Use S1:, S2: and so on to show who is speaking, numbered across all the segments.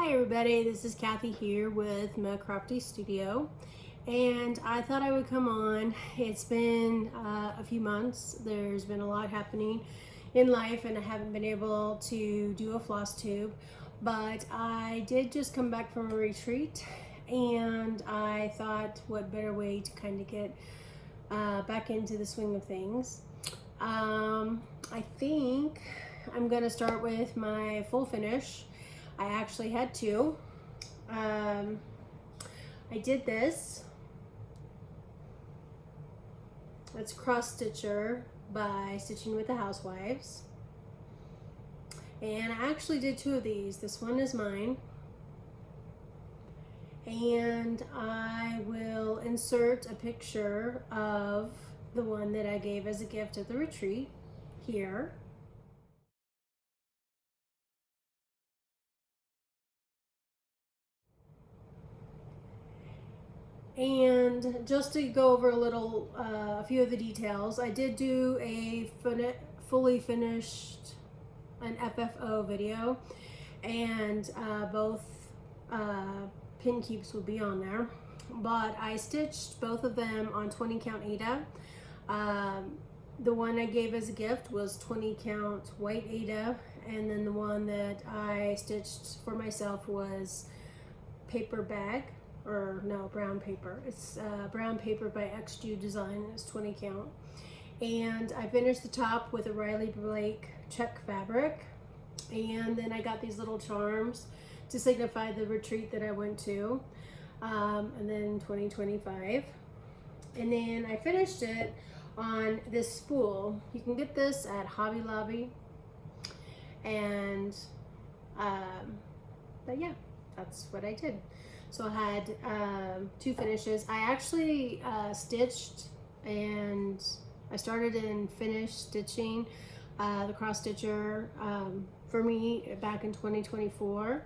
S1: Hi everybody, this is Kathy here with my Crafty Studio, and I thought I would come on. It's been a few months. There's been a lot happening in life and I haven't been able to do a floss tube, but I did just come back from a retreat and I thought what better way to kind of get back into the swing of things. I think I'm gonna start with my full finish. I actually had two. I did this. It's Cross Stitcher by Stitching with the Housewives. And I actually did two of these. This one is mine. And I will insert a picture of the one that I gave as a gift at the retreat here. And just to go over a few of the details, I did do a fully finished an FFO video, and both pin keeps will be on there. But I stitched both of them on 20 count Aida. The one I gave as a gift was 20 count white Aida, and then the one that I stitched for myself was paper bag. Or no, brown paper. It's brown paper by XJU Design. It's 20 count. And I finished the top with a Riley Blake check fabric. And then I got these little charms to signify the retreat that I went to. And then 2025. And then I finished it on this spool. You can get this at Hobby Lobby. And, but yeah, that's what I did. So I had two finishes. I actually stitched and I started and finished stitching the cross stitcher for me back in 2024.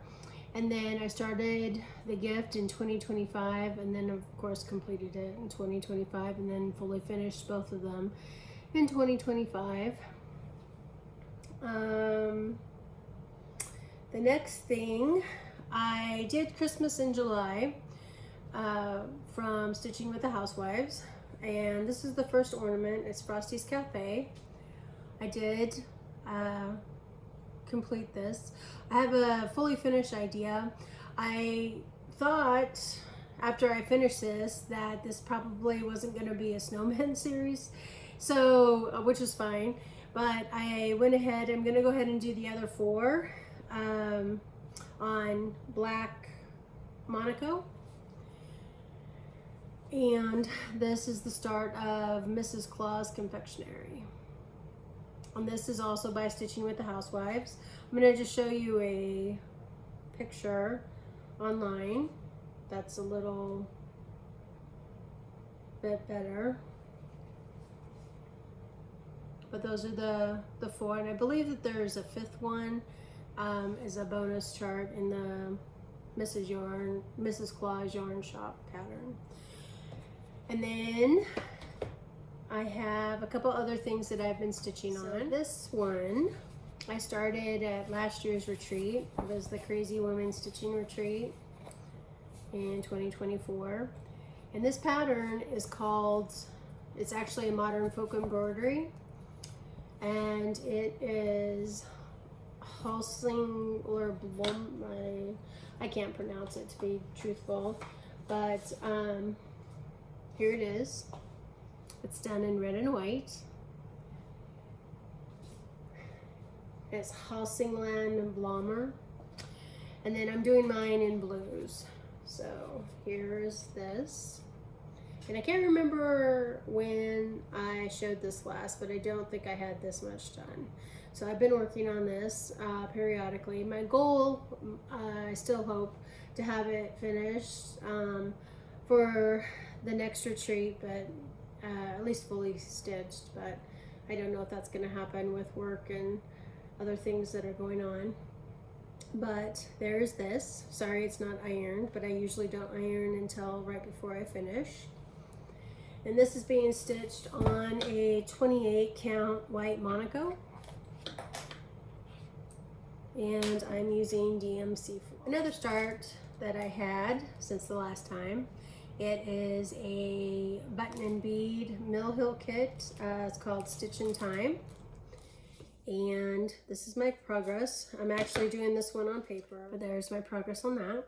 S1: And then I started the gift in 2025 and then of course completed it in 2025 and then fully finished both of them in 2025. The next thing, I did Christmas in July from Stitching with the Housewives, and this is the first ornament. It's Frosty's Café. I did complete this. I have a fully finished idea. I thought after I finished this that this probably wasn't going to be a snowman series, so which is fine, but I went ahead. I'm going to go ahead and do the other four on black Monaco. And this is the start of Mrs. Claus Confectionary. And this is also by Stitching with the Housewives. I'm going to just show you a picture online that's a little bit better. But those are the four, and I believe that there's a fifth one. Is a bonus chart in the Mrs. Claus yarn shop pattern. And then I have a couple other things that I've been stitching on. This one I started at last year's retreat. It was the Crazy Women Stitching Retreat in 2024. And this pattern is called, it's actually a modern folk embroidery, and it is Halsingland or Blommor. I can't pronounce it to be truthful, but here it is. It's done in red and white. It's Halsingland and Blommor, and then I'm doing mine in blues. So here's this, and I can't remember when I showed this last, but I don't think I had this much done. So I've been working on this periodically. My goal, I still hope to have it finished for the next retreat, but at least fully stitched, but I don't know if that's gonna happen with work and other things that are going on. But there's this. Sorry it's not ironed, but I usually don't iron until right before I finish. And this is being stitched on a 28 count white Monaco. and I'm using DMC. Another start that I had since the last time, it is a button and bead Mill Hill kit. It's called Stitch in Time, and this is my progress. I'm actually doing this one on paper, but there's my progress on that.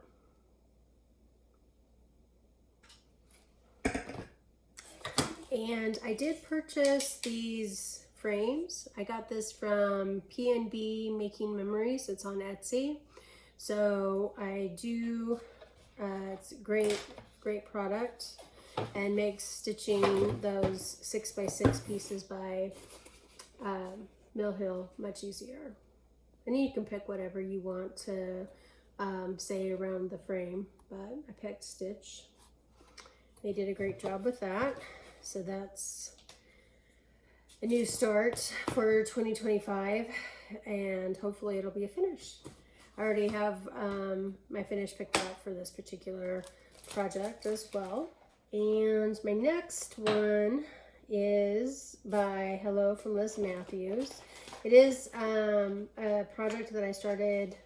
S1: And I did purchase these frames. I got this from pnbmakingmemories. It's on Etsy. So I do, it's a great product, and makes stitching those 6x6 pieces by Mill Hill much easier. And you can pick whatever you want to say around the frame, but I picked Stitch. They did a great job with that. So that's a new start for 2025, and hopefully it'll be a finish. I already have my finish picked out for this particular project as well. And my next one is by Hello from Liz Mathews. It is a project that I started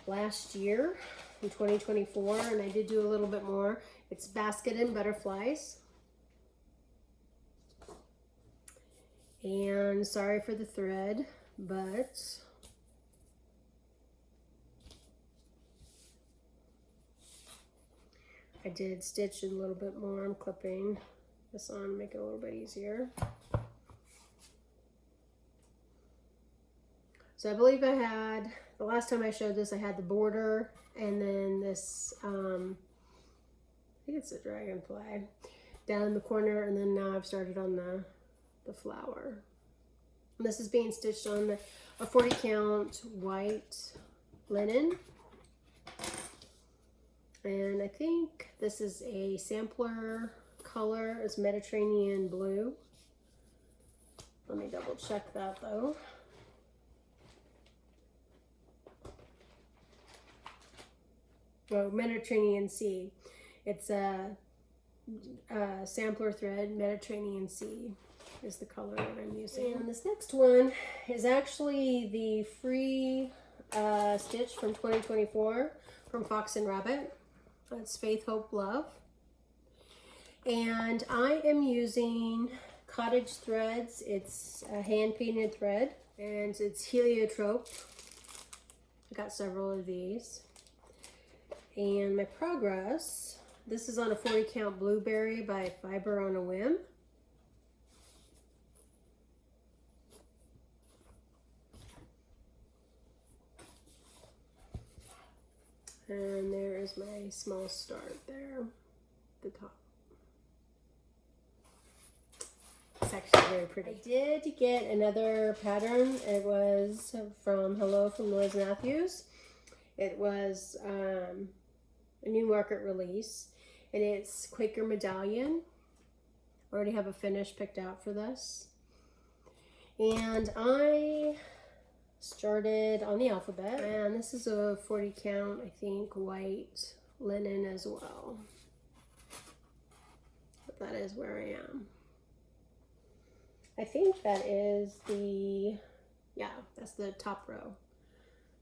S1: last year in 2024, and I did do a little bit more. It's Basket and Butterflies. And sorry for the thread, but I did stitch a little bit more. I'm clipping this on to make it a little bit easier. So I believe I had, the last time I showed this, I had the border, and then this, I think it's a dragonfly down in the corner, and then now I've started on the flower. And this is being stitched on a 40 count white linen. And I think this is a sampler color. It's Mediterranean blue. Let me double check that though. Oh, Mediterranean Sea. It's a sampler thread, Mediterranean Sea is the color that I'm using. And this next one is actually the free stitch from 2024 from Fox and Rabbit. It's Faith, Hope, Love. And I am using cottage threads. It's a hand painted thread, and it's heliotrope. I got several of these. And my progress, this is on a 40 count blueberry by Fiber on a Whim. And there is my small start there, the top. It's actually very pretty. I did get another pattern. It was from Hello from Liz Mathews. It was a new market release, and it's Quaker Medallion. I already have a finish picked out for this. And I started on the alphabet, and this is a 40 count, I think, white linen as well. But that is where I am. I think that is the, yeah, that's the top row.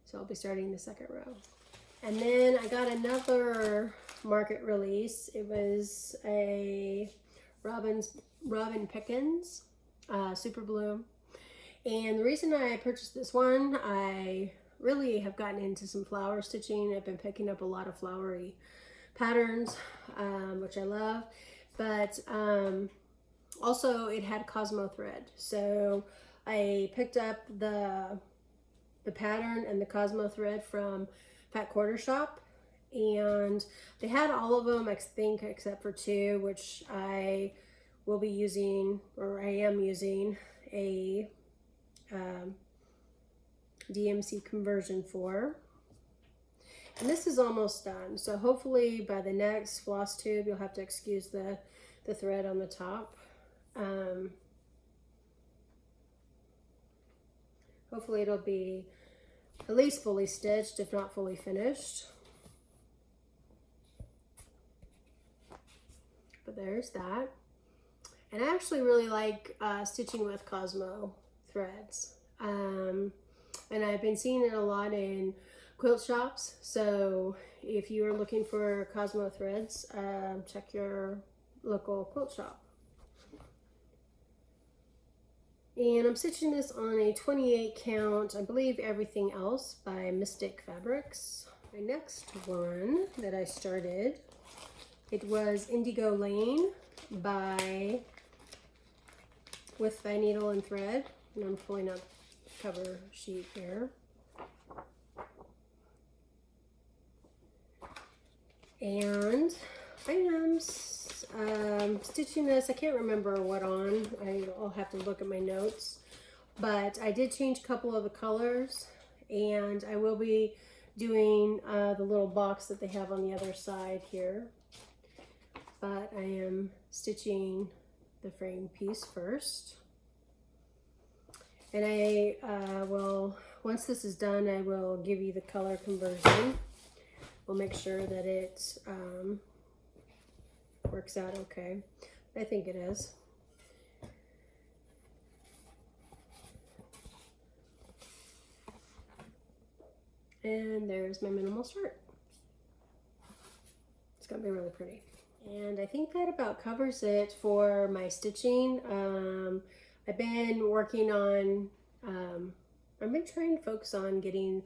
S1: So I'll be starting the second row. And then I got another market release. It was a Robin Pickens Superbloom. And the reason I purchased this one, I really have gotten into some flower stitching. I've been picking up a lot of flowery patterns, which I love. But also it had Cosmo thread. So I picked up the pattern and the Cosmo thread from Fat Quarter Shop. And they had all of them, I think, except for two, which I will be using, or I am using, a DMC conversion for. And this is almost done, so hopefully by the next FlossTube you'll have to excuse the thread on the top. Hopefully it'll be at least fully stitched, if not fully finished. But there's that. And I actually really like stitching with Cosmo threads. And I've been seeing it a lot in quilt shops. So if you are looking for Cosmo threads, check your local quilt shop. And I'm stitching this on a 28 count, I believe, Everything Else by Mystic Fabrics. My next one that I started, it was Indigo Lane by With Thy Needle and Thread. And I'm pulling up the cover sheet here. And I am stitching this. I can't remember what on. I'll have to look at my notes. But I did change a couple of the colors. And I will be doing the little box that they have on the other side here. But I am stitching the frame piece first. And I will, once this is done, I will give you the color conversion. We'll make sure that it works out okay. I think it is. And there's my minimal start. It's gonna be really pretty. And I think that about covers it for my stitching. I've been working on, I've been trying to focus on getting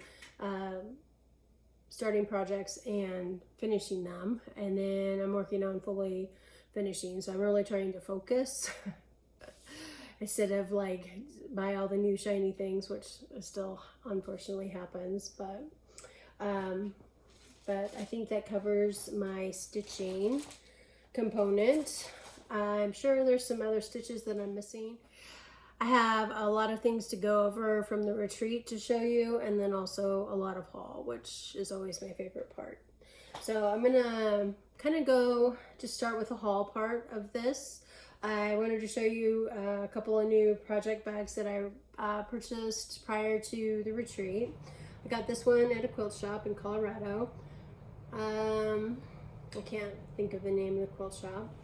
S1: starting projects and finishing them, and then I'm working on fully finishing, so I'm really trying to focus instead of like buy all the new shiny things, which still unfortunately happens, but I think that covers my stitching component. I'm sure there's some other stitches that I'm missing. I have a lot of things to go over from the retreat to show you, and then also a lot of haul, which is always my favorite part. So I'm gonna kind of just start with the haul part of this. I wanted to show you a couple of new project bags that I purchased prior to the retreat. I got this one at a quilt shop in Colorado. I can't think of the name of the quilt shop.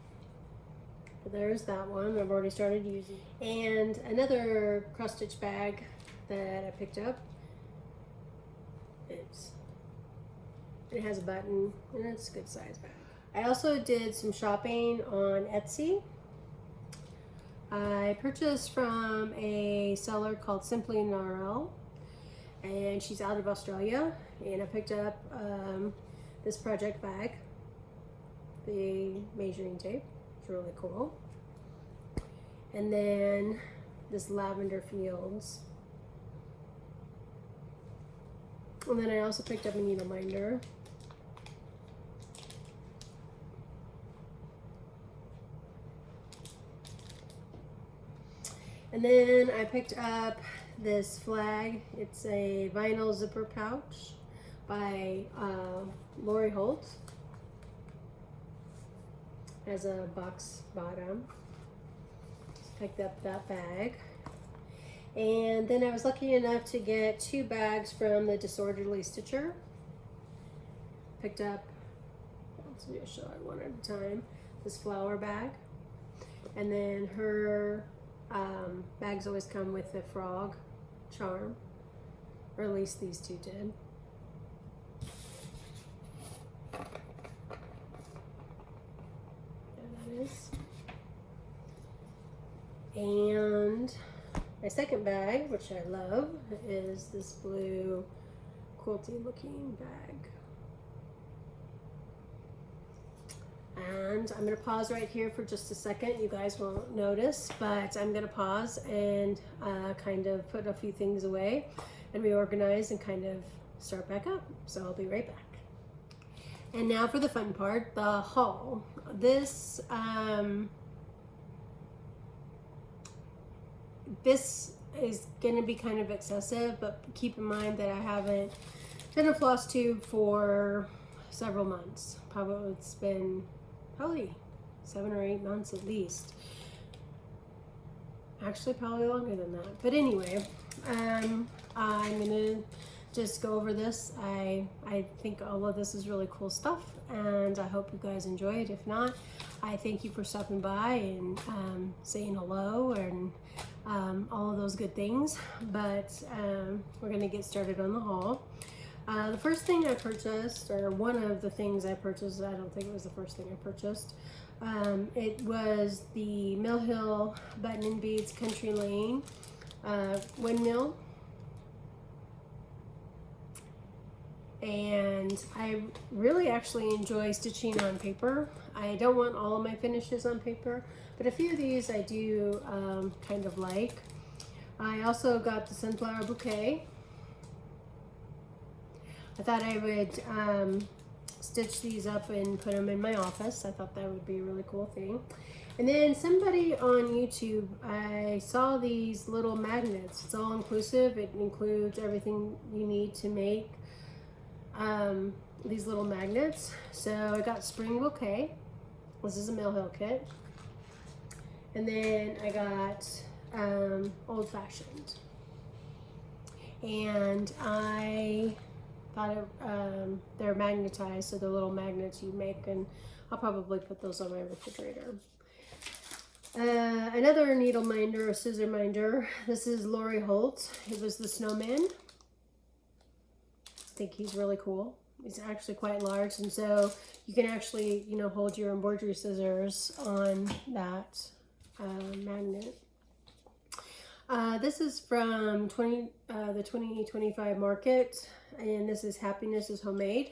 S1: But there's that one I've already started using. And another cross stitch bag that I picked up. It has a button and it's a good size bag. I also did some shopping on Etsy. I purchased from a seller called SimplyNarelle, and she's out of Australia, and I picked up this project bag, the measuring tape. It's really cool. And then this Lavender Fields. And then I also picked up a needle minder. And then I picked up this flag. It's a vinyl zipper pouch by Lori Holt. Has a box bottom. Just picked up that bag. And then I was lucky enough to get 2 bags from the Disorderly Stitcher. Picked up, let's just show it one at a time, this flower bag. And then her bags always come with the frog charm, or at least these 2 did. And my second bag, which I love, is this blue quilty looking bag. And I'm going to pause right here for just a second. You guys won't notice, but I'm going to pause and kind of put a few things away and reorganize and kind of start back up. So I'll be right back. And now for the fun part, the haul. This this is going to be kind of excessive, but keep in mind that I haven't done a floss tube for several months. Probably it's been probably 7 or 8 months at least. Actually, probably longer than that. But anyway, I'm gonna just go over this. I think all of this is really cool stuff, and I hope you guys enjoy it. If not, I thank you for stopping by and saying hello, and all of those good things. But we're gonna get started on the haul. The first thing I purchased, or one of the things I purchased, I don't think it was the first thing I purchased, it was the Mill Hill Button and Beads Country Lane windmill. And I really actually enjoy stitching on paper. I don't want all of my finishes on paper, but a few of these I do kind of like. I also got the Sunflower Bouquet. I thought I would stitch these up and put them in my office. I thought that would be a really cool thing. And then somebody on YouTube, I saw these little magnets. It's all inclusive. It includes everything you need to make these little magnets. So I got Spring Bouquet. This is a Mill Hill kit. And then I got Old Fashioned. And I thought they're magnetized, so they're little magnets you make, and I'll probably put those on my refrigerator. Another needle minder, a scissor minder. This is Lori Holt. It was the Snowman. I think he's really cool. He's actually quite large, and so you can actually, you know, hold your embroidery scissors on that magnet. This is from the 2025 market, and this is Happiness is Homemade.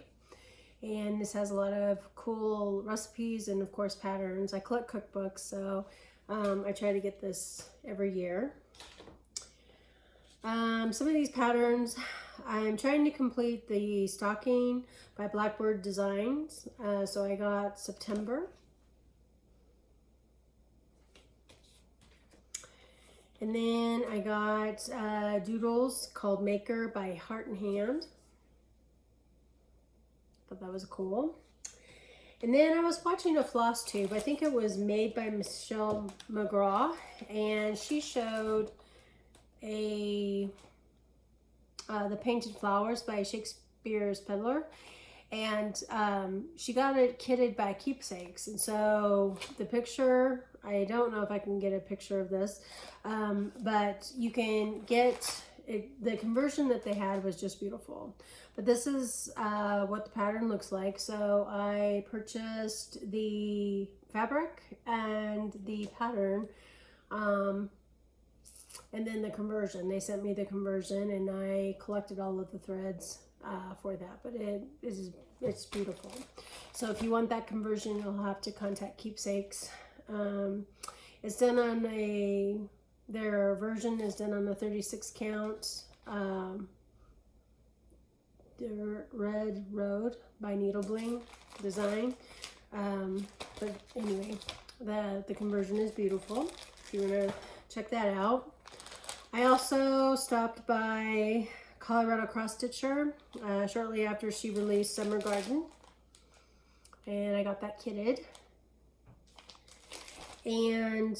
S1: And this has a lot of cool recipes and, of course, patterns. I collect cookbooks, so I try to get this every year. Some of these patterns, I'm trying to complete the stocking by Blackbird Designs. So I got September. And then I got doodles called Maker by Heart and Hand. Thought that was cool. And then I was watching a FlossTube. I think it was made by Michelle McGraw, and she showed the Painted Flowers by Shakespeare's Peddler, and she got it kitted by Keepsakes. And so the picture, I don't know if I can get a picture of this, but you can get it. The conversion that they had was just beautiful. But this is what the pattern looks like. So I purchased the fabric and the pattern, and then the conversion. They sent me the conversion, and I collected all of the threads for that. But it's beautiful. So if you want that conversion, you'll have to contact Keepsakes. It's done on their version is done on a 36 count Red Road by Needle Bling design. But anyway, the conversion is beautiful if you want to check that out. I also stopped by Colorado Cross Stitcher shortly after she released Summer Garden, and I got that kitted. And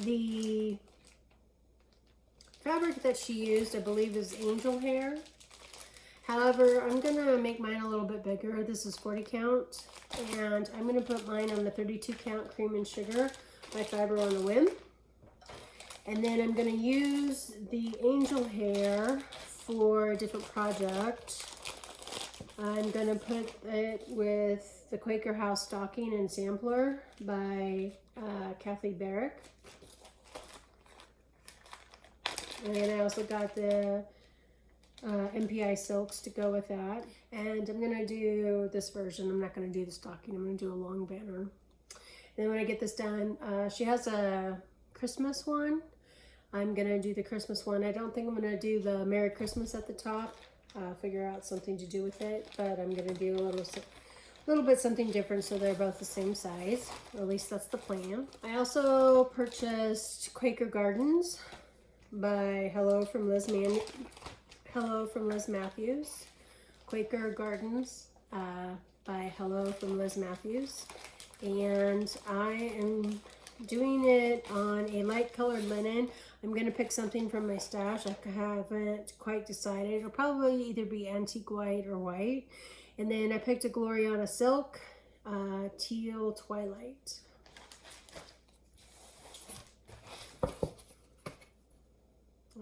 S1: the fabric that she used, I believe, is angel hair. However, I'm gonna make mine a little bit bigger. This is 40 count, and I'm gonna put mine on the 32 count Cream and Sugar by Fiber on a Whim. And then I'm gonna use the angel hair for a different project. I'm gonna put it with the Quaker House Stocking and Sampler by Kathy Barrick. And I also got the MPI silks to go with that. And I'm gonna do this version. I'm not gonna do the stocking. I'm gonna do a long banner. And then when I get this done, she has a Christmas one. I'm gonna do the Christmas one. I don't think I'm gonna do the Merry Christmas at the top. Figure out something to do with it, but I'm gonna do a little bit something different so they're both the same size, or at least that's the plan. I also purchased Quaker Gardens by Hello from Liz Mathews. Quaker Gardens by Hello from Liz Mathews, and I am doing it on a light colored linen. I'm going to pick something from my stash. I haven't quite decided. It'll probably either be antique white or white. And then I picked a Gloriana silk, teal twilight.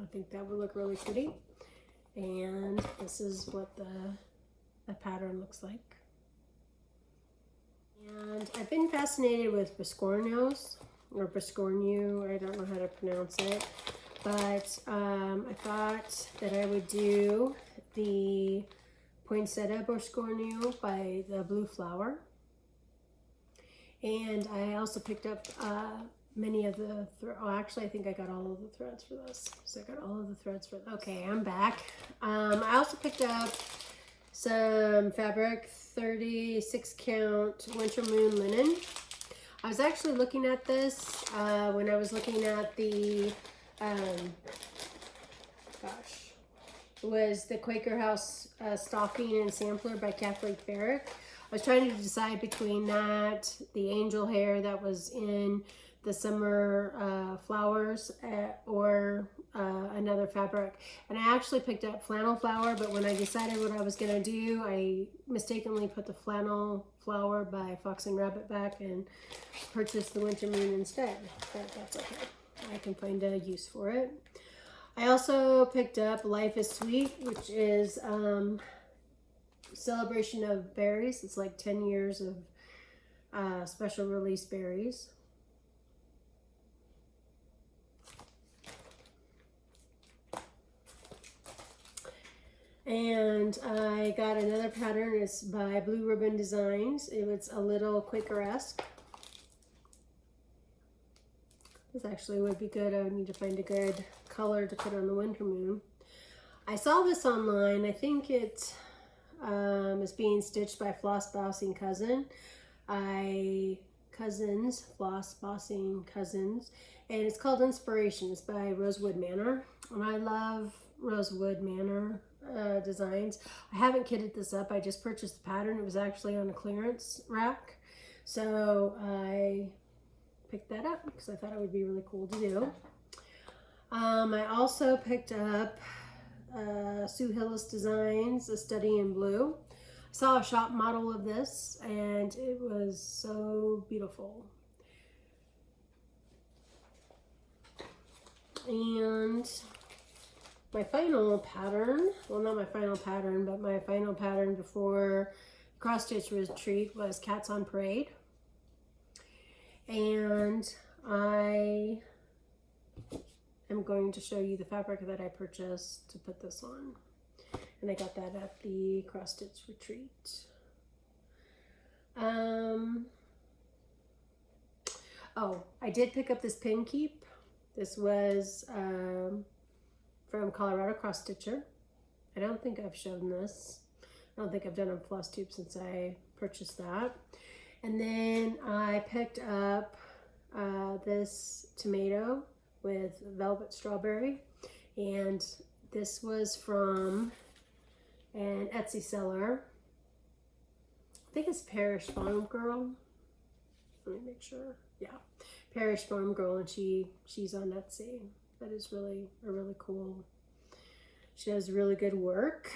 S1: I think that would look really pretty. And this is what the pattern looks like. And I've been fascinated with Biscornios, or Biscornu, I don't know how to pronounce it. But I thought that I would do the Poinsettia Biscornu by the Blue Flower. And I also picked up many of the, actually I think I got all of the threads for this. So I got all of the threads for, okay, I'm back. I also picked up some fabric, 36 count Winter Moon linen. I was actually looking at this when I was looking at the, it was the Quaker House Stocking and Sampler by Kathleen Ferrick. I was trying to decide between that, the angel hair that was in the summer flowers, or another fabric. And I actually picked up flannel flower, but when I decided what I was going to do, I mistakenly put the flannel flower by Fox and Rabbit back and purchased the Winter Moon instead. But that's okay. I can find a use for it. I also picked up Life is Sweet, which is celebration of berries. It's like 10 years of special release berries. And I got another pattern. It's by Blue Ribbon Designs. It was a little Quaker-esque. This actually would be good. I would need to find a good color to put on the Winter Moon. I saw this online. I think it is being stitched by Floss Bossing Cousin. Floss Bossing Cousins. And it's called Inspiration. It's by Rosewood Manor. And I love Rosewood Manor designs. I haven't kitted this up. I just purchased the pattern. It was actually on a clearance rack. So I picked that up because I thought it would be really cool to do. I also picked up Sue Hillis Designs, A Study in Blue. I saw a shop model of this and it was so beautiful. And my final pattern, well, not my final pattern, but my final pattern before cross stitch retreat was Cats on Parade. And I am going to show you the fabric that I purchased to put this on. And I got that at the cross stitch retreat. Oh, I did pick up this pin keep. This was from Colorado Cross Stitcher. I don't think I've shown this. I don't think I've done a FlossTube since I purchased that. And then I picked up this tomato with velvet strawberry. And this was from an Etsy seller. I think it's Parish Farm Girl. Let me make sure. Yeah, Parish Farm Girl, and she's on Etsy. That is really cool. She does really good work.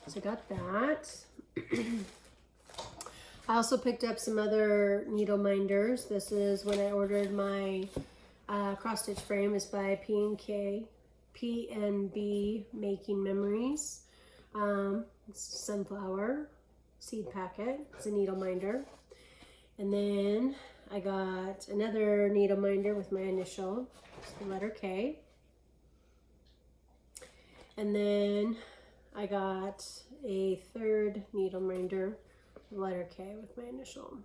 S1: So I got that. I also picked up some other needle minders. This is when I ordered my cross stitch frame. It's by PNB Making Memories. It's sunflower seed packet. It's a needle minder. And then I got another needle minder with my initial, the letter K. And then I got a third needle minder, the letter K with my initial.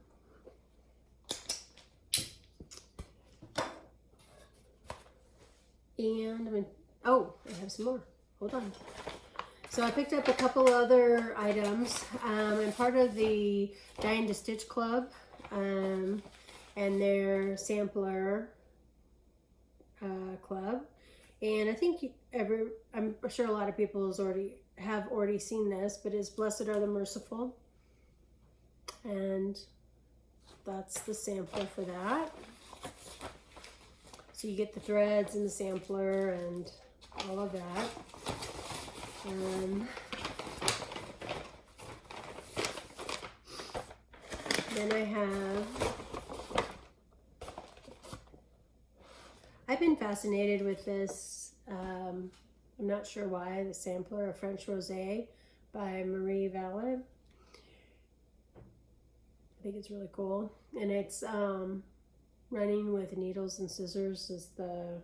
S1: And oh, I have some more. Hold on. So I picked up a couple other items. I'm part of the Dying to Stitch Club. And their sampler club, and I think I'm sure a lot of people have already seen this, but it's Blessed Are the Merciful, and that's the sampler for that. So you get the threads and the sampler and all of that. Then I been fascinated with this, I'm not sure why, the sampler, a French Rosé by Marie Valle. I think it's really cool. And it's running with needles and scissors is the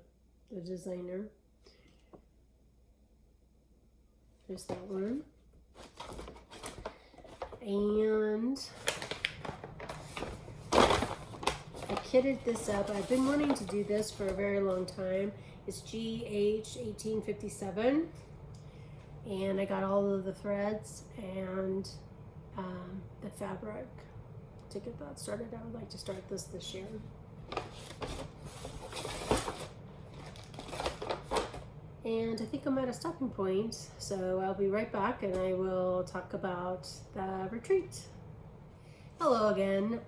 S1: designer. There's that one. And I kitted this up. I've been wanting to do this for a very long time. It's GH1857. And I got all of the threads and the fabric to get that started. I would like to start this year. And I think I'm at a stopping point, so I'll be right back and I will talk about the retreat. Hello again.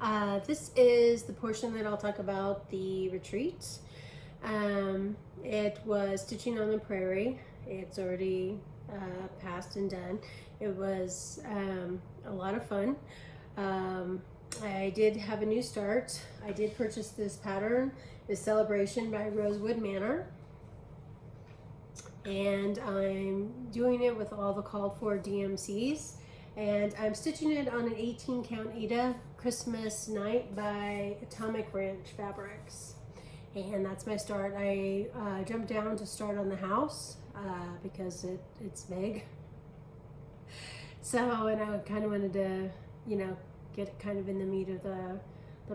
S1: This is the portion that I'll talk about the retreat. It was Stitching on the Prairie. It's already passed and done. It was a lot of fun. I did have a new start. I did purchase this pattern, this Celebration by Rosewood Manor. And I'm doing it with all the called for DMCs. And I'm stitching it on an 18 count Ada Christmas Night by Atomic Ranch Fabrics. And that's my start. I jumped down to start on the house because it's big. So, and I kind of wanted to, you know, get kind of in the meat of the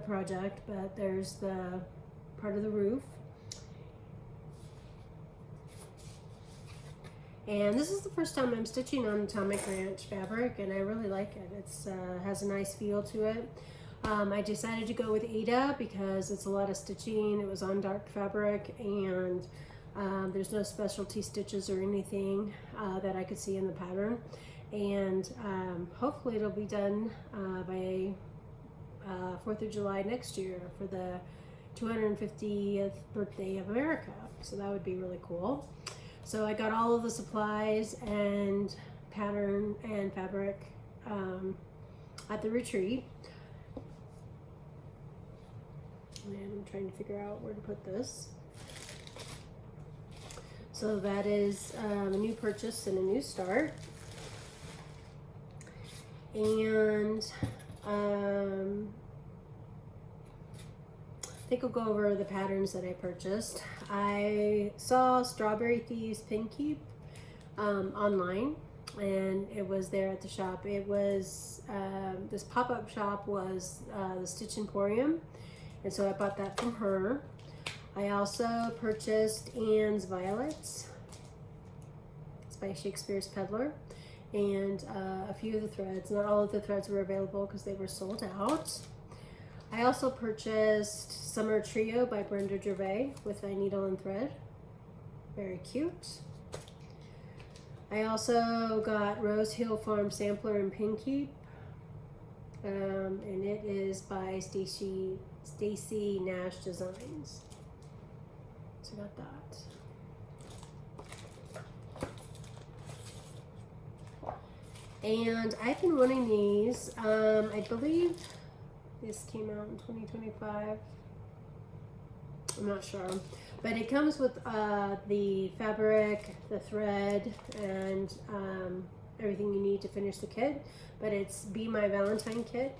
S1: project, but there's the part of the roof. And this is the first time I'm stitching on Atomic Ranch fabric, and I really like it. It's has a nice feel to it. I decided to go with Ada because it's a lot of stitching. It was on dark fabric, and there's no specialty stitches or anything that I could see in the pattern. And hopefully it'll be done by 4th of July next year for the 250th birthday of America. So that would be really cool. So I got all of the supplies and pattern and fabric at the retreat. And I'm trying to figure out where to put this. So that is a new purchase and a new start. And I think I'll go over the patterns that I purchased. I saw Strawberry Thieves Pin Keep online, and it was there at the shop. It was, this pop-up shop was the Stitch Emporium, and so I bought that from her. I also purchased Anne's Violets. It's by Shakespeare's Peddler, and a few of the threads. Not all of the threads were available because they were sold out. I also purchased Summer Trio by Brenda Gervais with a needle and thread. Very cute. I also got Rose Hill Farm Sampler and Pin Keep. And it is by Stacy Nash Designs. So I got that. And I've been wanting these. I believe this came out in 2025. I'm not sure. But it comes with the fabric, the thread, and everything you need to finish the kit. But it's Be My Valentine Kit.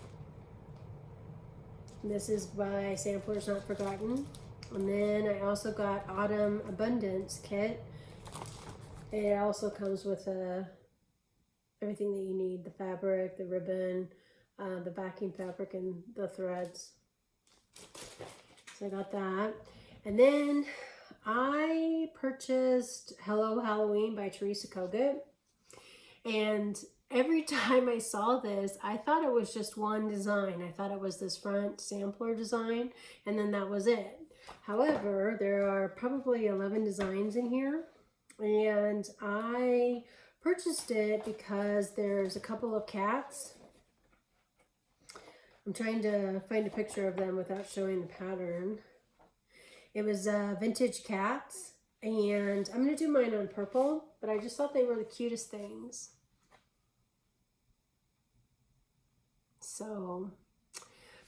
S1: And this is by Samplers Not Forgotten. And then I also got Autumn Abundance Kit. It also comes with everything that you need, the fabric, the ribbon, the backing fabric, and the threads. So I got that. And then I purchased Hello Halloween by Teresa Kogut. And every time I saw this, I thought it was just one design. I thought it was this front sampler design, and then that was it. However, there are probably 11 designs in here, and I purchased it because there's a couple of cats. I'm trying to find a picture of them without showing the pattern. It was vintage cats, and I'm going to do mine on purple, but I just thought they were the cutest things. So,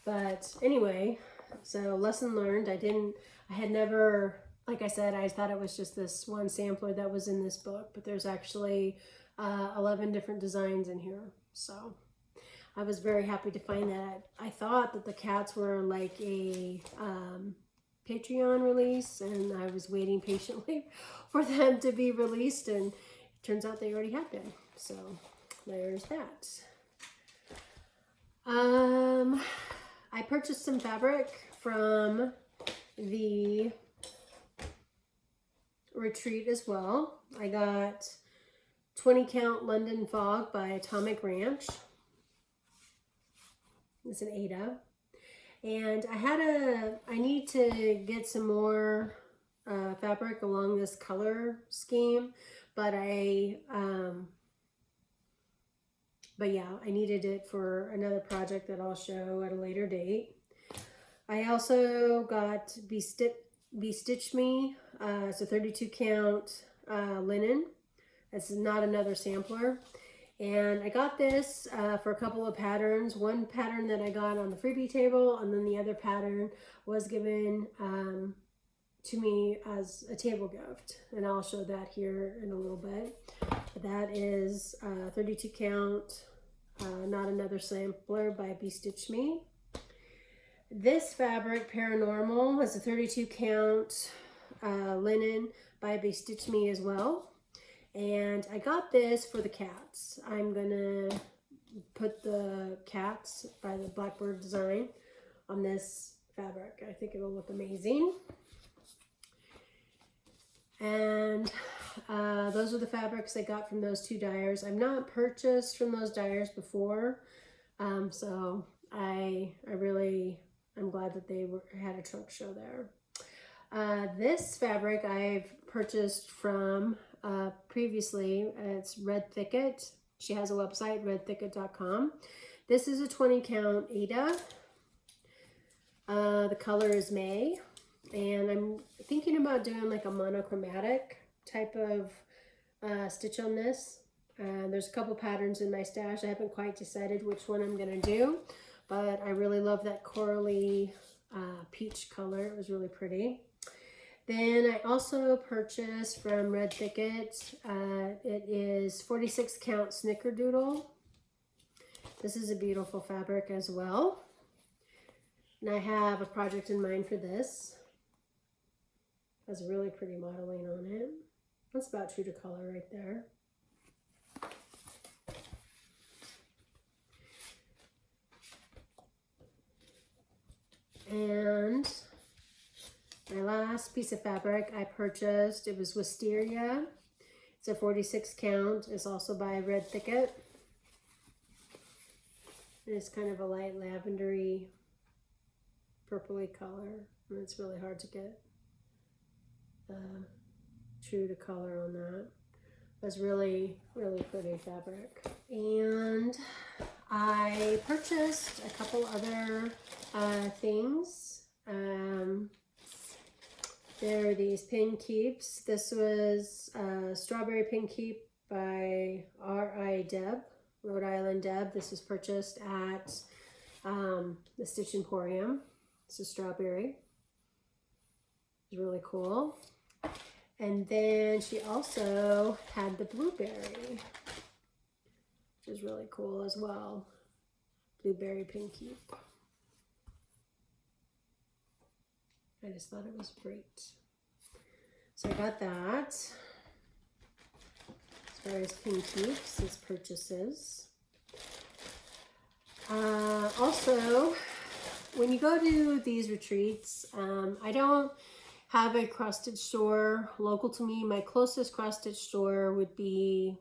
S1: but anyway, so lesson learned. I had never like I said, I thought it was just this one sampler that was in this book, but there's actually 11 different designs in here. So I was very happy to find that. I thought that the cats were like a Patreon release, and I was waiting patiently for them to be released, and it turns out they already have been. So there's that. I purchased some fabric from the retreat as well. I got 20 count London Fog by Atomic Ranch. It's an Ada. And I need to get some more fabric along this color scheme, but yeah, I needed it for another project that I'll show at a later date. I also got Bestitch Me. It's a 32 count linen. This is not another sampler. And I got this for a couple of patterns. One pattern that I got on the freebie table, and then the other pattern was given to me as a table gift. And I'll show that here in a little bit. But that is 32 count, Not Another Sampler by Bestitch Me. This fabric, Paranormal, is a 32 count linen by Bestitch Me as well. And I got this for the cats. I'm gonna put the cats by the Blackbird design on this fabric. I think it'll look amazing. And those are the fabrics I got from those two dyers. I've not purchased from those dyers before, so I'm glad that they had a trunk show there. This fabric I've purchased from previously. It's Red Thicket. She has a website, redthicket.com. This is a 20 count Ada. The color is May, and I'm thinking about doing like a monochromatic type of stitch on this. There's a couple patterns in my stash. I haven't quite decided which one I'm gonna do, but I really love that corally peach color. It was really pretty. Then I also purchased from Red Thicket, it is 46 count Snickerdoodle. This is a beautiful fabric as well. And I have a project in mind for this. It has really pretty modeling on it. That's about true to color right there. And my last piece of fabric I purchased, it was Wisteria. It's a 46 count. It's also by Red Thicket. And it's kind of a light lavendery, purpley color. And it's really hard to get true to color on that. It's really, really pretty fabric. And I purchased a couple other things. There are these pin keeps. This was Strawberry Pin Keep by R.I. Deb, Rhode Island Deb. This was purchased at the Stitch Emporium. It's a strawberry. It's really cool. And then she also had the blueberry, which is really cool as well. Blueberry Pin Keep. I just thought it was great. So I got that. As far as pin keeps, as purchases. Also, when you go to these retreats, I don't have a cross stitch store local to me. My closest cross stitch store would be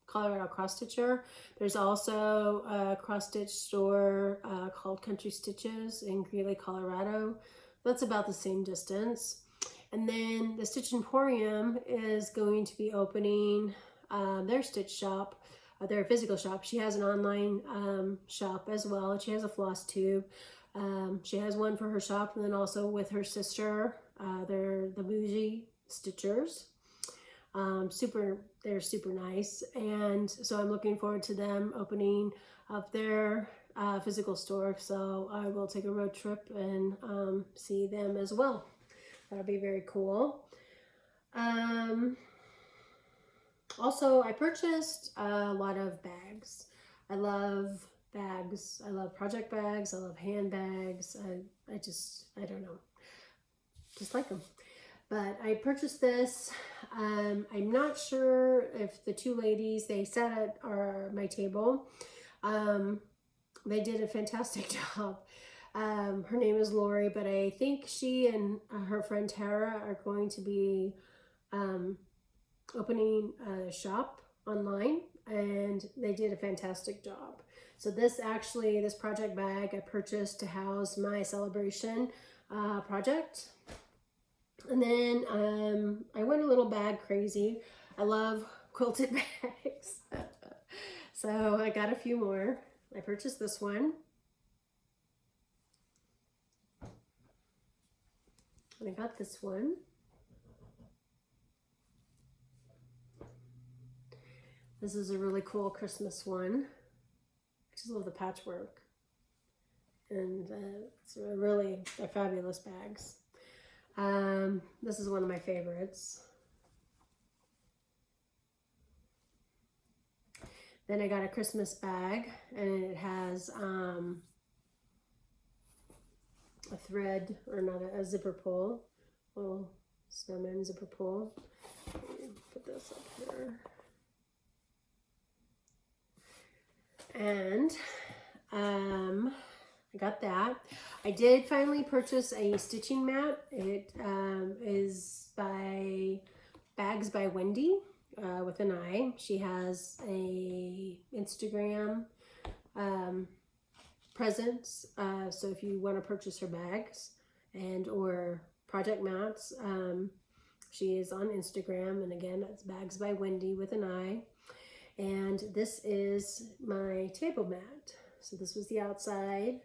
S1: Colorado Cross Stitcher. There's also a cross stitch store called Country Stitches in Greeley, Colorado. That's about the same distance. And then the Stitch Emporium is going to be opening their stitch shop, their physical shop. She has an online shop as well. She has a FlossTube. She has one for her shop, and then also with her sister. They're the Bougie Stitchers. They're super nice. And so I'm looking forward to them opening up their physical store, so I will take a road trip and see them as well. That'll be very cool. Also, I purchased a lot of bags. I love bags. I love project bags. I love handbags. I don't know. Just like them. But I purchased this. I'm not sure if the two ladies, they sat at my table. They did a fantastic job. Her name is Lori, but I think she and her friend Tara are going to be opening a shop online, and they did a fantastic job. So this project bag I purchased to house my celebration project. And then I went a little bag crazy. I love quilted bags. So I got a few more. I purchased this one. And I got this one. This is a really cool Christmas one. I just love the patchwork. And they're fabulous bags. This is one of my favorites. Then I got a Christmas bag, and it has a thread, or not a zipper pull, little snowman zipper pull. Put this up here. And I got that. I did finally purchase a stitching mat. It is by Bags by Wendy with an I. She has a Instagram presence. So if you want to purchase her bags and or project mats, she is on Instagram. And again, that's Bags by Wendy with an I. And this is my table mat. So this was the outside.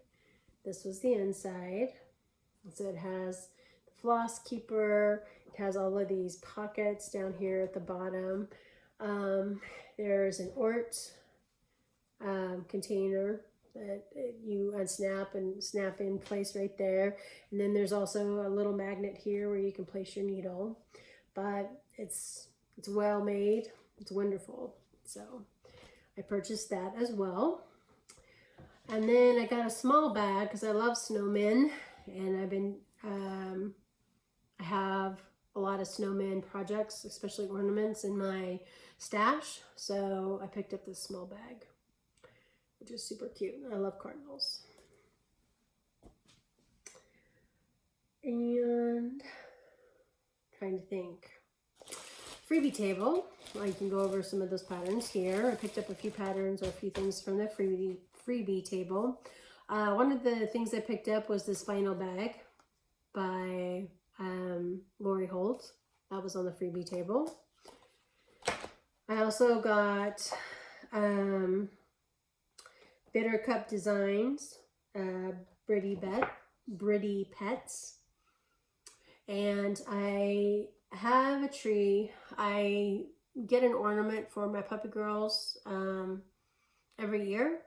S1: This was the inside. So it has the floss keeper. It has all of these pockets down here at the bottom. There's an Ort container that you unsnap and snap in place right there. And then there's also a little magnet here where you can place your needle. But it's well made. It's wonderful. So I purchased that as well. And then I got a small bag because I love snowmen, and I have a lot of snowman projects, especially ornaments, in my stash. So I picked up this small bag, which is super cute. I love cardinals. And trying to think. Freebie table. I can go over some of those patterns here. I picked up a few patterns or a few things from the freebie table. One of the things I picked up was this vinyl bag by Lori Holt. That was on the freebie table. I also got Bitter Cup Designs, Britty Pets. And I have a tree. I get an ornament for my puppy girls every year,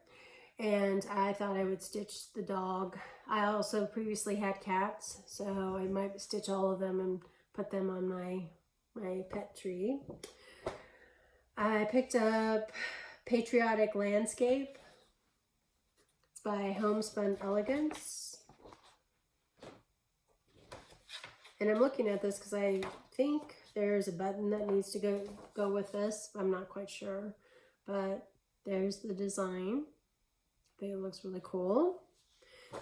S1: and I thought I would stitch the dog. I also previously had cats, so I might stitch all of them and put them on my pet tree. I picked up Patriotic Landscape. It's by Homespun Elegance. And I'm looking at this because I think there's a button that needs to go with this. I'm not quite sure, but there's the design. I think it looks really cool.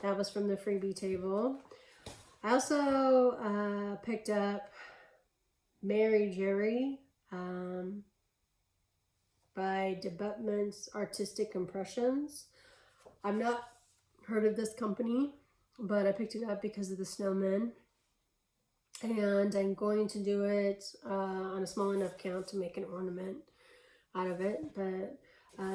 S1: That was from the freebie table. I also picked up Mary Jerry by Debutments Artistic Impressions. I've not heard of this company, but I picked it up because of the snowmen. And I'm going to do it on a small enough count to make an ornament out of it. But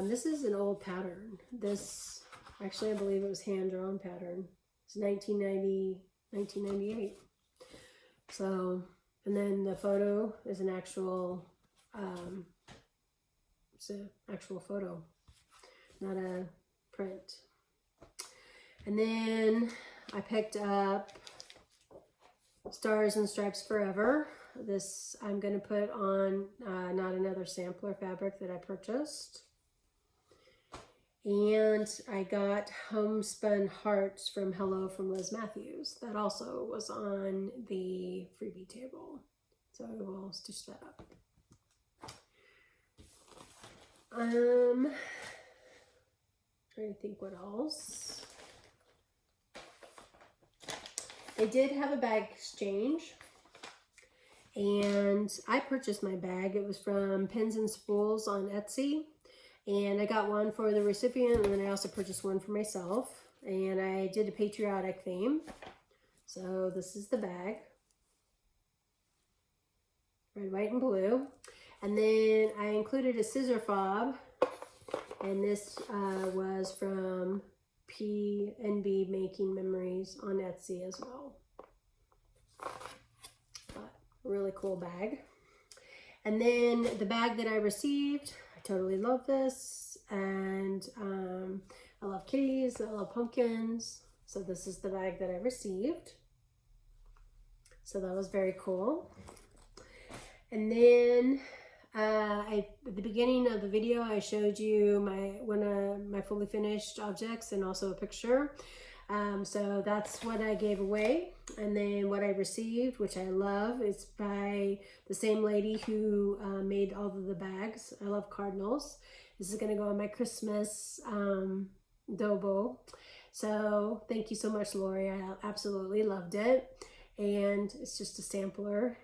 S1: this is an old pattern. This, actually, I believe it was hand-drawn pattern. It's 1998. So, and then the photo is an actual, it's an actual photo, not a print. And then I picked up Stars and Stripes Forever. This I'm going to put on Not Another Sampler fabric that I purchased. And I got Homespun Hearts from Hello from Liz Mathews. That also was on the freebie table. So I will stitch that up. Trying to think what else. They did have a bag exchange, and I purchased my bag. It was from Pins and Spools on Etsy, and I got one for the recipient, and then I also purchased one for myself, and I did a patriotic theme. So this is the bag, red, white, and blue. And then I included a scissor fob, and this was from pnbmakingmemories on Etsy as well. But a really cool bag. And then the bag that I received, I totally love this, and I love kitties, I love pumpkins. So this is the bag that I received. So that was very cool. And then at the beginning of the video, I showed you one of my fully finished objects and also a picture. So that's what I gave away. And then what I received, which I love, is by the same lady who made all of the bags. I love cardinals. This is going to go on my Christmas dobo. So thank you so much, Lori. I absolutely loved it. And it's just a sampler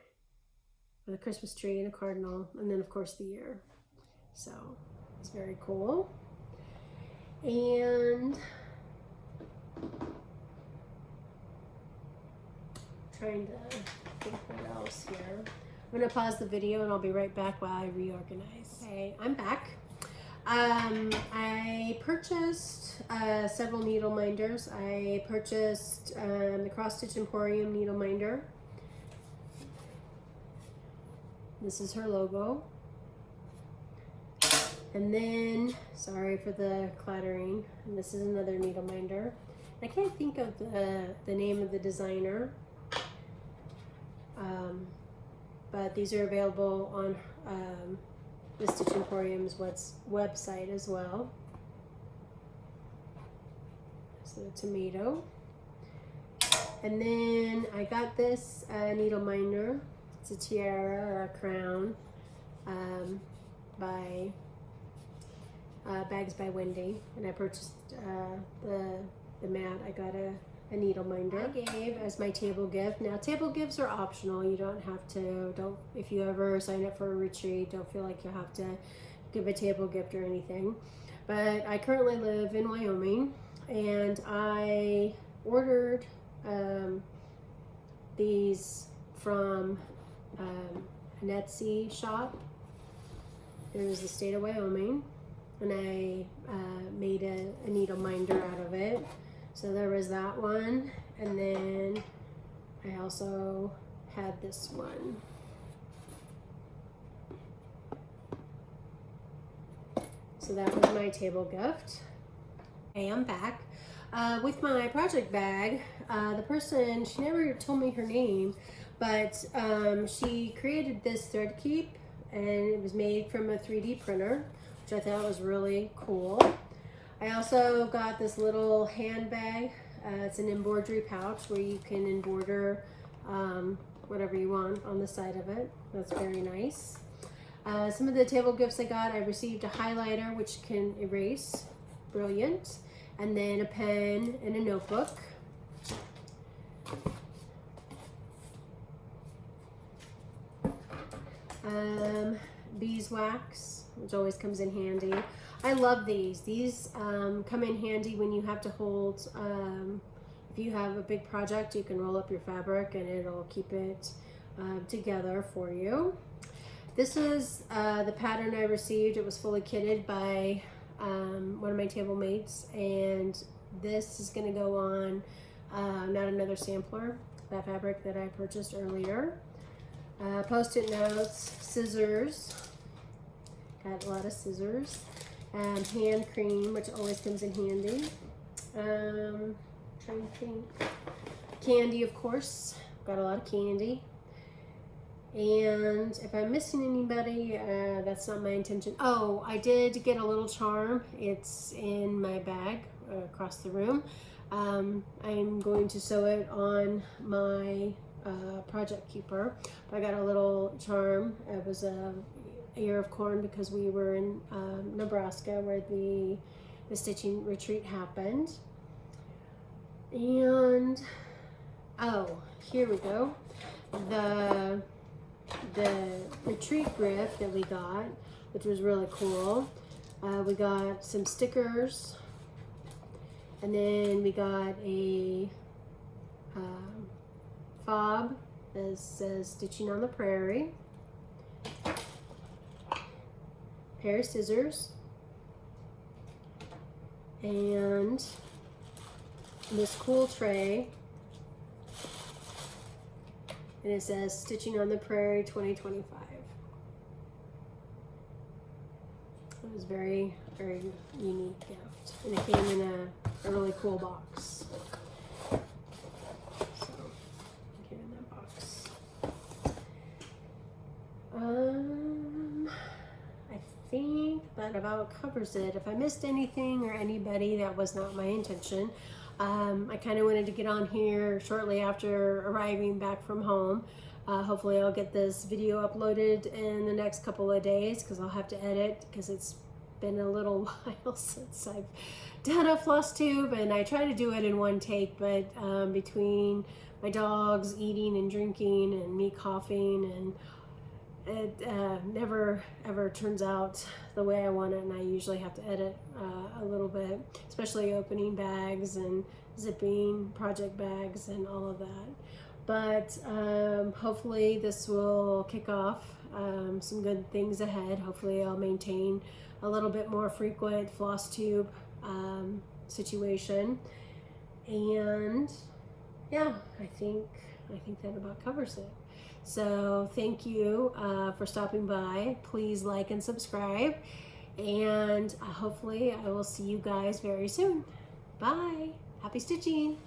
S1: with a Christmas tree and a cardinal, and then of course the year. So it's very cool. And trying to think what else here. I'm gonna pause the video and I'll be right back while I reorganize. Okay, I'm back. I purchased several needle minders. I purchased the Cross Stitch Emporium needle minder. This is her logo. And then, sorry for the clattering, and this is another needle minder. I can't think of the name of the designer, but these are available on the Stitch Emporium's website as well. So the tomato. And then I got this needle minder. It's a tiara or a crown by Bags by Wendy, and I purchased the mat. I got a needle minder. I gave as my table gift. Now table gifts are optional. You don't have to. If you ever sign up for a retreat, don't feel like you have to give a table gift or anything. But I currently live in Wyoming, and I ordered these from an Etsy shop. There's the state of Wyoming, and I made a needle minder out of it. So there was that one, and then I also had this one. So that was my table gift. Okay, I'm back. With my project bag, the person, she never told me her name, but she created this thread keep, and it was made from a 3D printer, which I thought was really cool. I also got this little handbag. It's an embroidery pouch where you can embroider whatever you want on the side of it. That's very nice. Some of the table gifts I got, I received a highlighter which can erase, brilliant, and then a pen and a notebook. Beeswax, which always comes in handy. I love these. These come in handy when you have to hold, if you have a big project, you can roll up your fabric and it'll keep it together for you. This is the pattern I received. It was fully kitted by one of my table mates, and this is going to go on Not Another Sampler, that fabric that I purchased earlier. Post-it notes, scissors, got a lot of scissors, hand cream, which always comes in handy. Trying to think. Candy, of course, got a lot of candy. And if I'm missing anybody, that's not my intention. Oh, I did get a little charm. It's in my bag across the room. I'm going to sew it on my project keeper. I got a little charm. It was a ear of corn because we were in Nebraska where the stitching retreat happened. And oh, here we go. The retreat gift that we got, which was really cool. We got some stickers, and then we got a fob that says "Stitching on the Prairie," pair of scissors, and this cool tray. And it says Stitching on the Prairie 2025. It was very, very unique gift. And it came in a really cool box. So, it came in that box. I think that about covers it. If I missed anything or anybody, that was not my intention. I kind of wanted to get on here shortly after arriving back from home. Hopefully I'll get this video uploaded in the next couple of days because I'll have to edit because it's been a little while since I've done a FlossTube, and I try to do it in one take, but between my dogs eating and drinking and me coughing, and it never ever turns out the way I want it, and I usually have to edit a little bit, especially opening bags and zipping project bags and all of that. But hopefully this will kick off some good things ahead. Hopefully I'll maintain a little bit more frequent FlossTube situation, and yeah, I think that about covers it. So thank you for stopping by. Please like and subscribe, and hopefully I will see you guys very soon. Bye. Happy stitching.